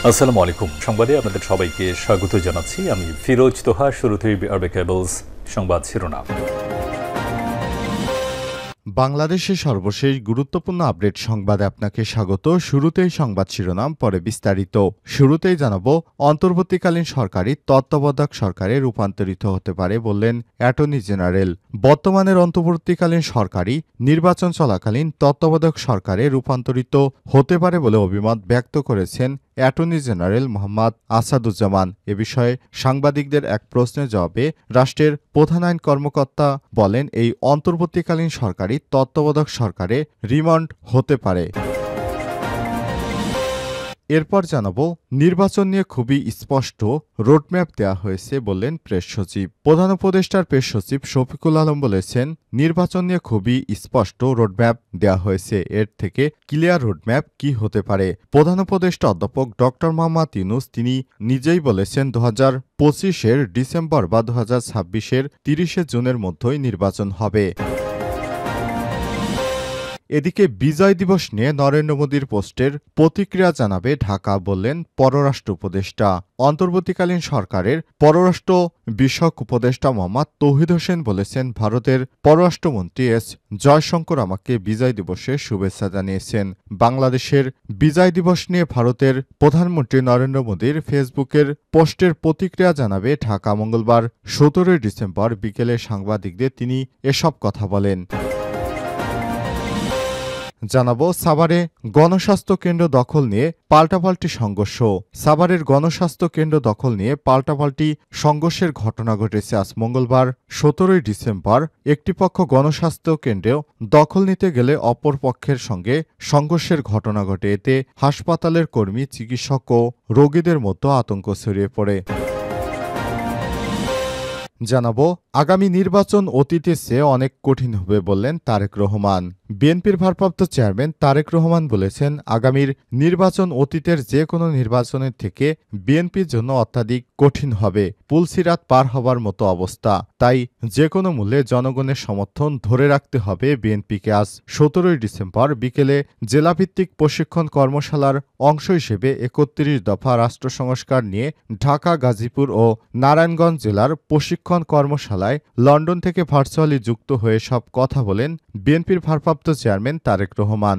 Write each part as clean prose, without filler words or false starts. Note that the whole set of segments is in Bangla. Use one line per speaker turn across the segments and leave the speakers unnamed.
আসসালামু আলাইকুম। সংবাদে আপনাদের সবাইকে স্বাগত জানাচ্ছি। আমি ফিরোজ তোহা। শুরুতেই আরবে কেবলস সংবাদ শিরোনাম।
বাংলাদেশের সর্বশেষ গুরুত্বপূর্ণ আপডেট সংবাদে আপনাকে স্বাগত। শুরুতেই সংবাদ শিরোনাম, পরে বিস্তারিত। শুরুতেই জানাবো, অন্তর্বর্তীকালীন সরকারি তত্ত্বাবধায়ক সরকারে রূপান্তরিত হতে পারে বললেন অ্যাটর্নি জেনারেল। বর্তমানের অন্তর্বর্তীকালীন সরকারি নির্বাচন চলাকালীন তত্ত্বাবধায়ক সরকারে রূপান্তরিত হতে পারে বলে অভিমত ব্যক্ত করেছেন অ্যাটর্নি জেনারেল মোহাম্মদ আসাদুজ্জামান। এ বিষয়ে সাংবাদিকদের এক প্রশ্নের জবাবে রাষ্ট্রের প্রধান আইন কর্মকর্তা বলেন, এই অন্তর্বর্তীকালীন সরকারি তত্ত্বাবধায়ক সরকারে রিমান্ড হতে পারে। এরপর জানাবো, নির্বাচন নিয়ে খুবই স্পষ্ট রোডম্যাপ দেওয়া হয়েছে বললেন প্রেস সচিব। প্রধান উপদেষ্টার প্রেস সচিব শফিকুল আলম বলেছেন, নির্বাচন নিয়ে খুবই স্পষ্ট রোডম্যাপ দেওয়া হয়েছে। এর থেকে ক্লিয়ার রোডম্যাপ কি হতে পারে? প্রধান উপদেষ্টা অধ্যাপক ড মোহাম্মদ ইউনূস তিনি নিজেই বলেছেন, 2025-এর ডিসেম্বর বা 2026-এর 30শে জুনের মধ্যেই নির্বাচন হবে। এদিকে বিজয় দিবস নিয়ে নরেন্দ্র মোদীর পোস্টের প্রতিক্রিয়া জানাবে ঢাকা বললেন পররাষ্ট্র উপদেষ্টা। অন্তর্বর্তীকালীন সরকারের পররাষ্ট্র বিষয়ক উপদেষ্টা মোহাম্মদ তৌহিদ হোসেন বলেছেন, ভারতের পররাষ্ট্রমন্ত্রী এস জয়শঙ্কর আমাকে বিজয় দিবসের শুভেচ্ছা জানিয়েছেন। বাংলাদেশের বিজয় দিবস নিয়ে ভারতের প্রধানমন্ত্রী নরেন্দ্র মোদীর ফেসবুকের পোস্টের প্রতিক্রিয়া জানাবে ঢাকা। মঙ্গলবার 17 ডিসেম্বর বিকেলে সাংবাদিকদের তিনি এসব কথা বলেন। জানাবো, সাভারে গণস্বাস্থ্য কেন্দ্র দখল নিয়ে পাল্টাপাল্টি সংঘর্ষ। সাভারের গণস্বাস্থ্য কেন্দ্র দখল নিয়ে পাল্টাপাল্টি সংঘর্ষের ঘটনা ঘটেছে আজ মঙ্গলবার 17 ডিসেম্বর। একটি পক্ষ গণস্বাস্থ্য কেন্দ্রেও দখল নিতে গেলে অপর পক্ষের সঙ্গে সংঘর্ষের ঘটনা ঘটে। এতে হাসপাতালের কর্মী, চিকিৎসক ও রোগীদের মধ্যে আতঙ্ক ছড়িয়ে পড়ে। জানাবো, আগামী নির্বাচন অতীতের চেয়ে অনেক কঠিন হবে বললেন তারেক রহমান। বিএনপির ভারপ্রাপ্ত চেয়ারম্যান তারেক রহমান বলেছেন, আগামীর নির্বাচন অতীতের যে কোনো নির্বাচনের থেকে বিএনপির জন্য অত্যাধিক কঠিন হবে। পুলসিরাত পার হবার মতো অবস্থা। তাই যে কোনো মূল্যে জনগণের সমর্থন ধরে রাখতে হবে বিএনপিকে। আজ 17 ডিসেম্বর বিকেলে জেলাভিত্তিক প্রশিক্ষণ কর্মশালার অংশ হিসেবে 31 দফা রাষ্ট্র সংস্কার নিয়ে ঢাকা, গাজীপুর ও নারায়ণগঞ্জ জেলার প্রশিক্ষণ কর্মশালায় লন্ডন থেকে ভার্চুয়ালি যুক্ত হয়ে সব কথা বলেন বিএনপির ভারপ্রাপ্ত চেয়ারম্যান তারেক রহমান।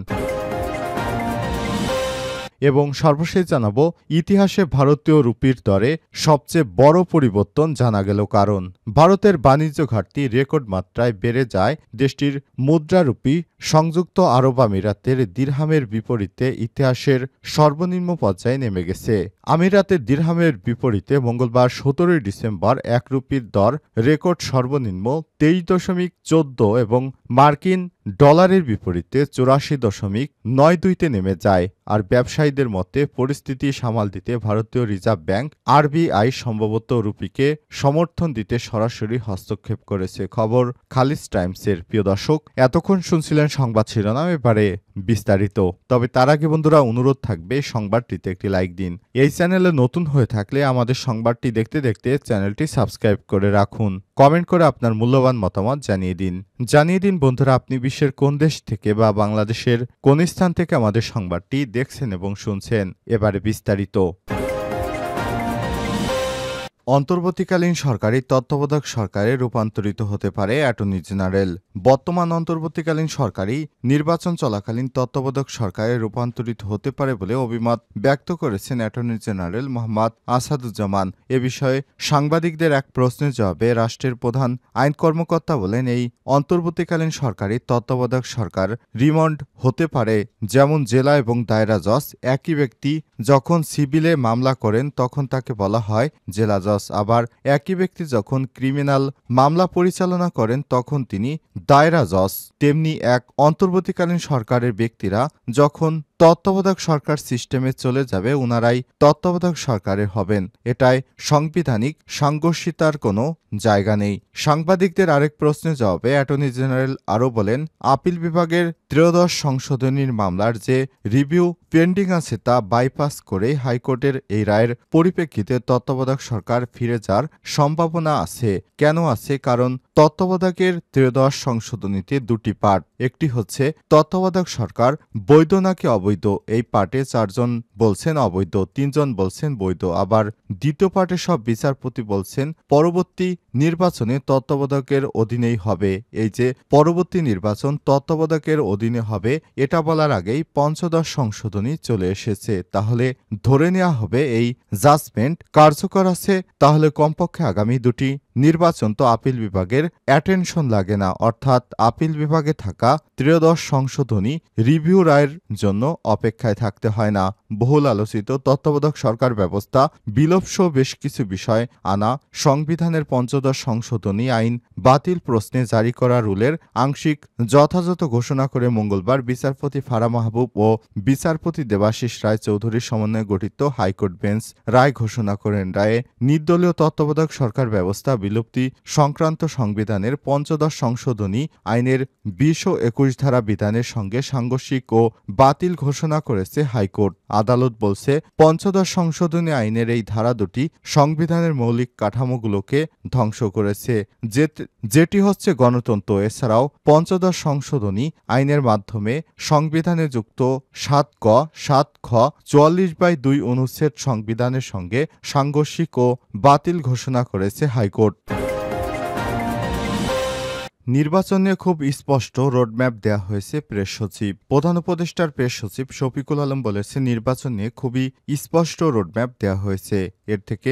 এবং সর্বশেষ জানাবো, ইতিহাসে ভারতীয় রুপির দরে সবচেয়ে বড় পরিবর্তন জানা গেল কারণ। ভারতের বাণিজ্য ঘাটতি রেকর্ড মাত্রায় বেড়ে যায় দেশটির মুদ্রা রুপি সংযুক্ত আরব আমিরাতের দিরহামের বিপরীতে ইতিহাসের সর্বনিম্ন পর্যায়ে নেমে গেছে। আমিরাতের দিরহামের বিপরীতে মঙ্গলবার 17 ডিসেম্বর এক রুপির দর রেকর্ড সর্বনিম্ন 23.14 এবং মার্কিন ডলারের বিপরীতে 84.92-তে নেমে যায়। আর ব্যবসায়ীদের মতে পরিস্থিতি সামাল দিতে ভারতীয় রিজার্ভ ব্যাংক আরবিআই সম্ভবত রুপিকে সমর্থন দিতে সরাসরি হস্তক্ষেপ করেছে। খবর খালিজ টাইমসের। প্রিয় দর্শক, এতক্ষণ শুনছিলেন সংবাদ শিরোনাম, এবারে বিস্তারিত। তবে তার আগে বন্ধুরা, অনুরোধ থাকবে সংবাদটিতে একটি লাইক দিন। এই চ্যানেলে নতুন হয়ে থাকলে আমাদের সংবাদটি দেখতে দেখতে চ্যানেলটি সাবস্ক্রাইব করে রাখুন। কমেন্ট করে আপনার মূল্যবান মতামত জানিয়ে দিন বন্ধুরা, আপনি বিশ্বের কোন দেশ থেকে বা বাংলাদেশের কোন স্থান থেকে আমাদের সংবাদটি দেখছেন এবং শুনছেন। এবারে বিস্তারিত। অন্তর্বর্তীকালীন সরকারি তত্ত্বাবধায়ক সরকারে রূপান্তরিত হতে পারে অ্যাটর্নি জেনারেল। বর্তমান অন্তর্বর্তীকালীন সরকারি নির্বাচন চলাকালীন তত্ত্বাবধায়ক সরকারে রূপান্তরিত হতে পারে বলে অভিমত ব্যক্ত করেছেন অ্যাটর্নি জেনারেল মোহাম্মদ আসাদুজ্জামান। এ বিষয়ে সাংবাদিকদের এক প্রশ্নের জবাবে রাষ্ট্রের প্রধান আইন কর্মকর্তা বলেন, এই অন্তর্বর্তীকালীন সরকারি তত্ত্বাবধায়ক সরকার রিমান্ড হতে পারে। যেমন জেলা এবং দায়রা জজ একই ব্যক্তি যখন সিভিলে মামলা করেন তখন তাকে বলা হয় জেলা জজ, আবার একই ব্যক্তি যখন ক্রিমিনাল মামলা পরিচালনা করেন তখন তিনি দায়রা জজ। তেমনি এক অন্তর্বর্তীকালীন সরকারের ব্যক্তিরা যখন তত্ত্বাবধায়ক সরকার সিস্টেমে চলে যাবে উনারাই তত্ত্বাবধায়ক সরকারের হবেন। এটাই সাংবিধানিক সাংঘর্ষিকতার কোনো জায়গা নেই। সাংবাদিকদের আরেক প্রশ্নের জবাবে অ্যাটর্নি জেনারেল আরও বলেন, আপিল বিভাগের 13 সংশোধনীর মামলার যে রিভিউ পেন্ডিং আছে তা বাইপাস করে হাইকোর্টের এই রায়ের পরিপ্রেক্ষিতে তত্ত্বাবধায়ক সরকার ফিরে যাওয়ার সম্ভাবনা আছে। কেন আছে? কারণ তত্ত্বাবধায়কের 13 সংশোধনীতে দুটি পার্ট। একটি হচ্ছে তত্ত্বাবধায়ক সরকার বৈধ নাকি অবৈধ অবৈধ। এই পার্টে 4 জন বলছেন অবৈধ, 3 জন বলছেন বৈধ। আবার দ্বিতীয় পার্টে সব বিচারপতি বলছেন পরবর্তী নির্বাচনে তত্ত্বাবধায়কের অধীনেই হবে। এই যে পরবর্তী নির্বাচন তত্ত্বাবধায়কের অধীনে হবে, এটা বলার আগেই পঞ্চদশ সংশোধনী চলে এসেছে। তাহলে ধরে নেওয়া হবে এই জাজমেন্ট কার্যকর আছে। তাহলে কমপক্ষে আগামী 2টি নির্বাচন তো আপিল বিভাগের অ্যাটেনশন লাগে না, অর্থাৎ আপিল বিভাগে থাকা ত্রয়োদশ সংশোধনী রিভিউ রায়ের জন্য অপেক্ষায় থাকতে হয় না। বহুল আলোচিত তত্ত্বাবধায়ক সরকার ব্যবস্থা বিলোপসহ বেশ কিছু বিষয় আনা সংবিধানের পঞ্চদশ সংশোধনী আইন বাতিল প্রশ্নে জারি করা রুলের আংশিক যথাযথ ঘোষণা করে মঙ্গলবার বিচারপতি ফারা মাহবুব ও বিচারপতি দেবাশিস রায় চৌধুরীর সমন্বয়ে গঠিত হাইকোর্ট বেঞ্চ রায় ঘোষণা করেন। রায়ে নির্দলীয় তত্ত্বাবধায়ক সরকার ব্যবস্থা বিলুপ্তি সংক্রান্ত সংবিধানের পঞ্চদশ সংশোধনী আইনের 20 ও 21 ধারা বিধানের সঙ্গে সাংঘর্ষিক ও বাতিল ঘোষণা করেছে হাইকোর্ট। আদালত বলছে, পঞ্চদশ সংশোধনী আইনের এই ধারা দুটি সংবিধানের মৌলিক কাঠামোগুলোকে ধ্বংস করেছে, যেটি হচ্ছে গণতন্ত্র। এছাড়াও পঞ্চদশ সংশোধনী আইনের মাধ্যমে সংবিধানে যুক্ত 7 ক, 7 খ, 44/2 অনুচ্ছেদ সংবিধানের সঙ্গে সাংঘর্ষিক ও বাতিল ঘোষণা করেছে হাইকোর্ট। নির্বাচন নিয়ে খুব স্পষ্ট রোডম্যাপ দেওয়া হয়েছে প্রেস সচিব। প্রধান উপদেষ্টার প্রেস সচিব শফিকুল আলম বলেছে, নির্বাচন নিয়ে খুবই স্পষ্ট রোডম্যাপ দেওয়া হয়েছে। এর থেকে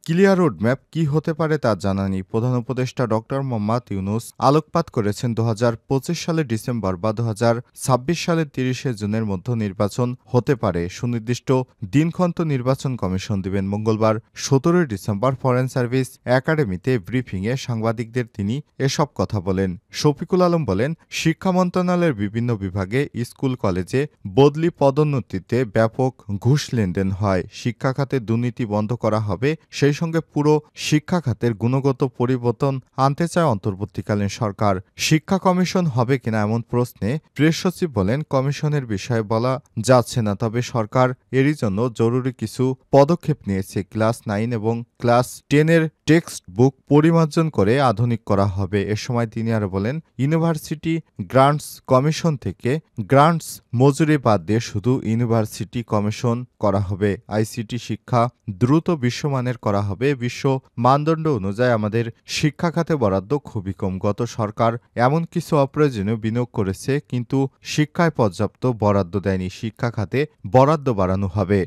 ক্লিয়ার রোডম্যাপ কি হতে পারে তা জানা নেই। প্রধান উপদেষ্টা ডক্টর মোহাম্মদ ইউনূস আলোকপাত করেছেন 2025 সালের ডিসেম্বর বা 2026 সালের 30শে জুনের মধ্যে নির্বাচন হতে পারে। সুনির্দিষ্ট দিনক্ষণ তো নির্বাচন কমিশন দিবেন। মঙ্গলবার 17 ডিসেম্বর ফরেন সার্ভিস একাডেমিতে ব্রিফিংয়ে সাংবাদিকদের তিনি এসব কথা বলেন। শফিকুল আলম বলেন, শিক্ষা মন্ত্রণালয়ের বিভিন্ন বিভাগে স্কুল কলেজে বদলি পদোন্নতিতে ব্যাপক ঘুষ লেনদেন হয়। শিক্ষা খাতে দুর্নীতি বন্ধ করা হবে, সেই সঙ্গে পুরো শিক্ষা খাতের গুণগত পরিবর্তন আনতে চায় অন্তর্বর্তীকালীন সরকার। শিক্ষা কমিশন হবে কিনা এমন প্রশ্নে প্রেস সচিব বলেন, কমিশনের বিষয়ে বলা যাচ্ছে না, তবে সরকার এরই জন্য জরুরি কিছু পদক্ষেপ নিয়েছে। ক্লাস 9 এবং ক্লাস 10-এর টেক্সট বুক পরিমার্জন করে আধুনিক করা হবে। এ সময় তিনি আরো বলেন, ইউনিভার্সিটি গ্রান্টস কমিশন থেকে গ্রান্টস মজুরি বাদ দিয়ে শুধু ইউনিভার্সিটি কমিশন করা হবে। আইসিটি শিক্ষা দ্রুত বিশ্বমানের করা হবে। বিশ্ব মানদণ্ড অনুযায়ী আমাদের শিক্ষা খাতে বরাদ্দ খুবই কম। গত সরকার এমন কিছু অপ্রয়োজনীয় বিনিয়োগ করেছে, কিন্তু শিক্ষায় পর্যাপ্ত বরাদ্দ দেয়নি। শিক্ষা খাতে বরাদ্দ বাড়ানো হবে।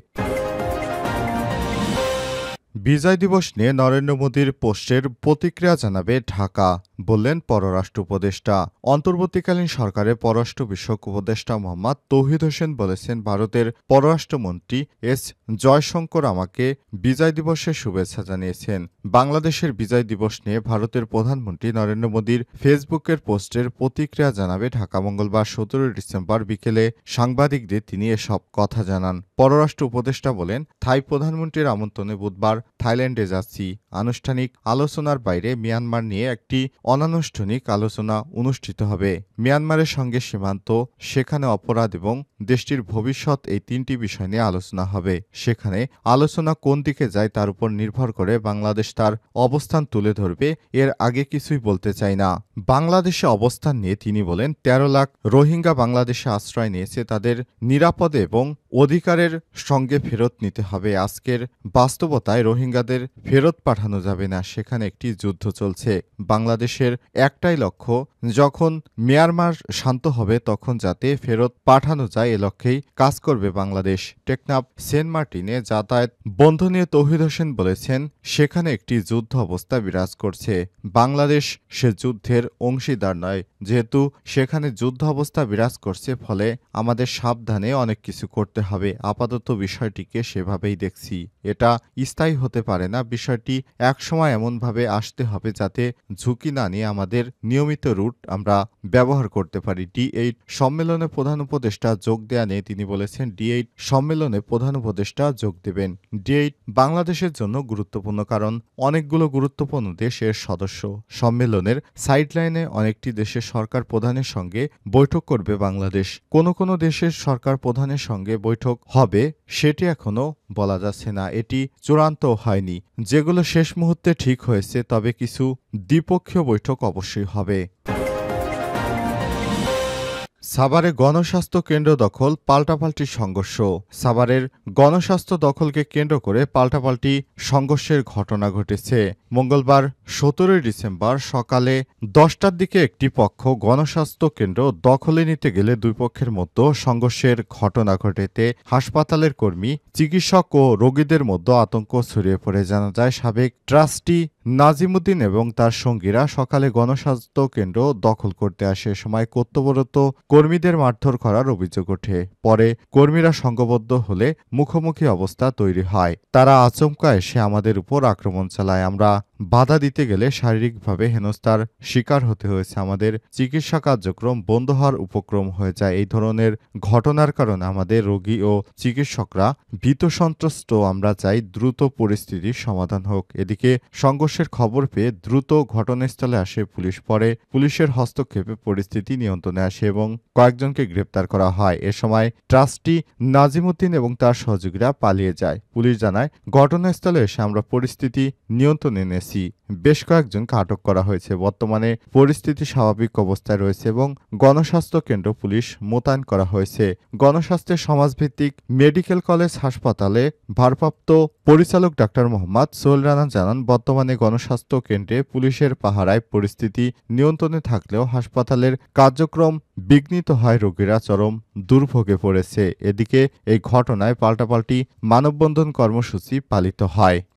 বিজয় দিবস নিয়ে নরেন্দ্র মোদীর পোস্টের প্রতিক্রিয়া জানাবে ঢাকা, বললেন পররাষ্ট্র উপদেষ্টা। অন্তর্বর্তীকালীন সরকারের পররাষ্ট্র বিষয়ক উপদেষ্টা মোহাম্মদ তৌহিদ হোসেন বলেছেন, ভারতের পররাষ্ট্রমন্ত্রী এস জয়শঙ্কর আমাকে বিজয় দিবসের শুভেচ্ছা জানিয়েছেন। বাংলাদেশের বিজয় দিবস নিয়ে ভারতের প্রধানমন্ত্রী নরেন্দ্র মোদীর ফেসবুকের পোস্টের প্রতিক্রিয়া জানাবে ঢাকা। মঙ্গলবার 17 ডিসেম্বর বিকেলে সাংবাদিকদের তিনি এসব কথা জানান। পররাষ্ট্র উপদেষ্টা বলেন, থাই প্রধানমন্ত্রীর আমন্ত্রণে বুধবার থাইল্যান্ডে যাচ্ছি। আনুষ্ঠানিক আলোচনার বাইরে মিয়ানমার নিয়ে একটি অনানুষ্ঠানিক আলোচনা অনুষ্ঠিত হবে। মিয়ানমারের সঙ্গে সীমান্ত, সেখানে অপরাধ এবং দেশটির ভবিষ্যৎ, এই 3টি বিষয় নিয়ে আলোচনা হবে। সেখানে আলোচনা কোন দিকে যায় তার উপর নির্ভর করে বাংলাদেশ তার অবস্থান তুলে ধরবে। এর আগে কিছুই বলতে চাই না। বাংলাদেশে অবস্থান নিয়ে তিনি বলেন, 13 লাখ রোহিঙ্গা বাংলাদেশে আশ্রয় নিয়েছে, তাদের নিরাপদে এবং অধিকারের সঙ্গে ফেরত নিতে হবে। আজকের বাস্তবতায় রোহিঙ্গাদের ফেরত পাঠানো যাবে না, সেখানে একটি যুদ্ধ চলছে। বাংলাদেশের একটাই লক্ষ্য, যখন মিয়ানমার শান্ত হবে তখন যাতে ফেরত পাঠানো যায়, এ লক্ষ্যেই কাজ করবে বাংলাদেশ। টেকনাফ সেন্ট মার্টিনে যাতায়াত বন্ধ নিয়ে তৌহিদ হোসেন বলেছেন, সেখানে একটি যুদ্ধ অবস্থা বিরাজ করছে। বাংলাদেশ সে যুদ্ধের অংশীদার নয়। যেহেতু সেখানে যুদ্ধ অবস্থা বিরাজ করছে, ফলে আমাদের সাবধানে অনেক কিছু করতে হবে। আপাতত বিষয়টিকে সেভাবেই দেখছি। এটা স্থায়ী হতে পারে না। বিষয়টি একসময় এমনভাবে আসতে হবে যাতে ঝুঁকি না নিয়ে আমাদের নিয়মিত রুট আমরা ব্যবহার করতে পারি। D8 সম্মেলনে প্রধান উপদেষ্টা যোগ দেয়া নিয়ে তিনি বলেছেন, D8 সম্মেলনে প্রধান উপদেষ্টা যোগ দেবেন। D8 বাংলাদেশের জন্য গুরুত্বপূর্ণ, কারণ অনেকগুলো গুরুত্বপূর্ণ দেশ এর সদস্য। সম্মেলনের সাইডলাইনে অনেকটি দেশের সরকার প্রধানের সঙ্গে বৈঠক করবে বাংলাদেশ। কোন দেশের সরকার প্রধানের সঙ্গে বৈঠক হবে সেটি এখনো বলা যাচ্ছে না। এটি চূড়ান্ত হয়নি। যেগুলো শেষ মুহূর্তে ঠিক হয়েছে, তবে কিছু দ্বিপক্ষীয় বৈঠক অবশ্যই হবে। সাভারে গণস্বাস্থ্য কেন্দ্র দখল পাল্টাপাল্টি সংঘর্ষ। সাভারের গণস্বাস্থ্য দখলকে কেন্দ্র করে পাল্টাপাল্টি সংঘর্ষের ঘটনা ঘটেছে। মঙ্গলবার ১৭ ডিসেম্বর সকালে ১০টার দিকে একটি পক্ষ গণস্বাস্থ্য কেন্দ্র দখলে নিতে গেলে দুই পক্ষের মধ্যে সংঘর্ষের ঘটনা ঘটেতে হাসপাতালের কর্মী, চিকিৎসক ও রোগীদের মধ্যে আতঙ্ক ছড়িয়ে পড়ে। জানা যায়, সাবেক ট্রাস্টি নাজিমুদ্দিন এবং তার সঙ্গীরা সকালে গণস্বাস্থ্য কেন্দ্র দখল করতে আসে। এ সময় কর্তব্যরত কর্মীদের মারধর করার অভিযোগ ওঠে। পরে কর্মীরা সংঘবদ্ধ হলে মুখোমুখি অবস্থা তৈরি হয়। তারা আচমকা এসে আমাদের উপর আক্রমণ চালায়। আমরা বাধা দিতে গেলে শারীরিকভাবে হেনস্থার শিকার হতে হয়েছে। আমাদের চিকিৎসা কার্যক্রম বন্ধ হওয়ার উপক্রম হয়ে যায়। এই ধরনের ঘটনার কারণে আমাদের রোগী ও চিকিৎসকরা ভীত সন্ত্রস্ত। আমরা চাই দ্রুত পরিস্থিতির সমাধান হোক। এদিকে সংঘর্ষের খবর পেয়ে দ্রুত ঘটনাস্থলে আসে পুলিশ। পরে পুলিশের হস্তক্ষেপে পরিস্থিতি নিয়ন্ত্রণে আসে এবং কয়েকজনকে গ্রেপ্তার করা হয়। এ সময় ট্রাস্টি নাজিমুদ্দিন এবং তার সহযোগীরা পালিয়ে যায়। পুলিশ জানায়, ঘটনাস্থলে এসে আমরা পরিস্থিতি নিয়ন্ত্রণে এনেছি। বেশ কয়েকজনকে আটক করা হয়েছে। বর্তমানে পরিস্থিতি স্বাভাবিক অবস্থায় রয়েছে এবং গণস্বাস্থ্য কেন্দ্র পুলিশ মোতায়েন করা হয়েছে। গণস্বাস্থ্যের সমাজভিত্তিক মেডিকেল কলেজ হাসপাতালে ভারপ্রাপ্ত পরিচালক ডাক্তার মোহাম্মদ সোহেল রানা জানান, বর্তমানে গণস্বাস্থ্য কেন্দ্রে পুলিশের পাহারায় পরিস্থিতি নিয়ন্ত্রণে থাকলেও হাসপাতালের কার্যক্রম বিঘ্নিত হয়। রোগীরা চরম দুর্ভোগে পড়েছে। এদিকে এই ঘটনায় পাল্টাপাল্টি মানববন্ধন কর্মসূচি পালিত হয়।